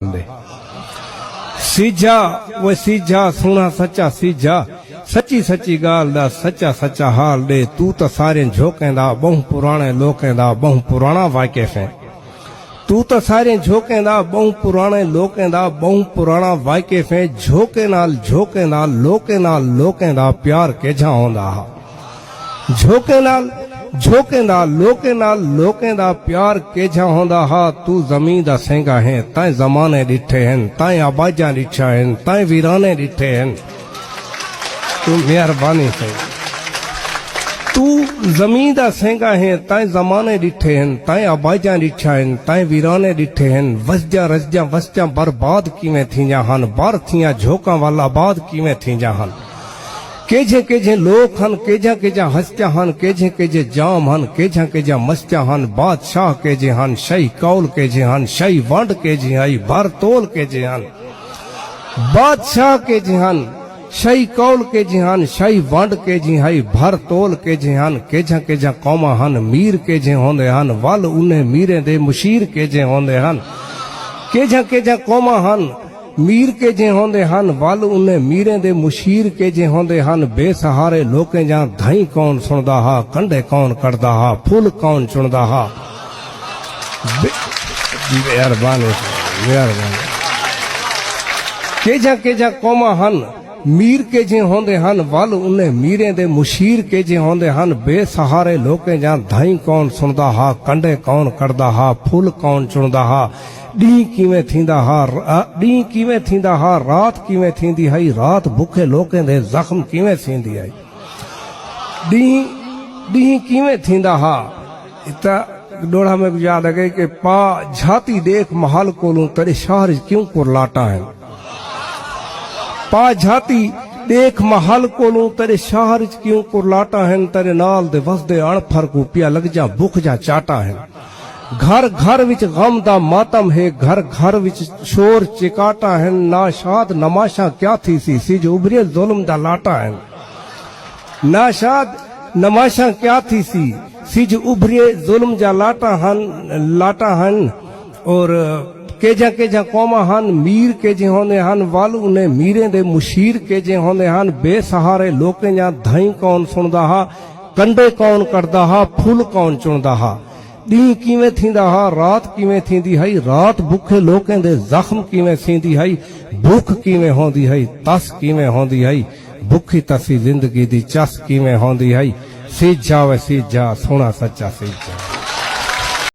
दे सीझा वो सीझा सोना सच्चा सीझा सच्ची सच्ची गाल दा सच्चा सच्चा हाल दे तू तो सारे झोंकें दा बहु पुराने लोकें दा बहु पुराना वाकिफ है तू तो सारे झोंकें दा बहु पुराने लोकें दा बहु पुराना वाकिफ है झोंके नाल लोकें दा प्यार केझा होंदा हा झोंके नाल लोकें दा प्यार केझा होंदा हा तू ज़मीन दा सेंगा है ताए ज़माने डिठे हैं ताए आबाजा डिठा हैं ताए वीराने डिठे हैं तू मेहरबानी से तू ज़मीन दा सेंगा है ताए ज़माने डिठे हैं ताए आबाजा डिठा हैं ताए वीराने डिठे हैं वसजा बर्बाद किवें थींजा हन बार थियां झोंका वाला आबाद किवें थींजा हन केझे लोक हन केझा हस्त्या हन केझे जाम हन केझा मस्त्या हन बादशाह केझे हन शही कौल केझे हन शही वंड केझे हई भर तोल केझे हन बादशाह केझे हन शही कौल केझे हन शही वंड केझे हई भर तोल केझे हन केझा कौमा हन मीर केझे होंदे हन वल उन्हें मीरे दे मुशीर केझे होंदे हन केझा कौमा हन मीर के जे होंदे हन वल उन्हें मीरे दे मुशीर के जे होंदे हन बेसहारे लोकें जा धाई कौन सुनदा हा कंडे कौन कड़दा हा फुल कौन चुनदा हा मेहरबानी केझा कौमा हन मीर के जे होंदे हन वल उन्हें मीरे दे मुशीर के जे होंदे हन बेसहारे लोकें जा धाई कौन सुनदा हा कंडे कौन कड़दा हा फुल कौन चुनदा हा डी किवें थींदा हा रात किवें थींदी हई रात भुखे लोकें दे जख्म किवें थींदी हई डी किवें थींदा हा इता डोड़ा में याद आ गई कि पा झाती देख महल कोलू तेरे शहर क्यों कुरलाटा है पा झाती देख महल कोलू तेरे शहर क्यों कुरलाटा है तेरे नाल दे वसदे अणफर को पिया लग जा भुख जा चाटा है घर विच गम दा मातम है घर विच शोर चिकाटा है नाशाद नमाशा क्या थी सी जो उभरे जुल्म दा लाटा है नाशाद नमाशा क्या थी सी जो उभरे जुल्म जा लाटा हन और केझा कौमा हन मीर केजे होंदे हन वल उन्हें मीरे दे मुशीर केजे होंदे हन बेसहारे लोकें जा धाई कौन सुनदा हा कंडे कौन करदा हा फुल कौन चुनदा हा डी किवें थींदा हा रात किवें थींदी हई रात भुखे लोकें दे जख्म किवें थींदी हई भुख किवें होंदी हई तस किवें होंदी हई भुखी तसी जिंदगी दी चस किवें होंदी हई सीझा वे सीझा सोना सच्चा सीझा।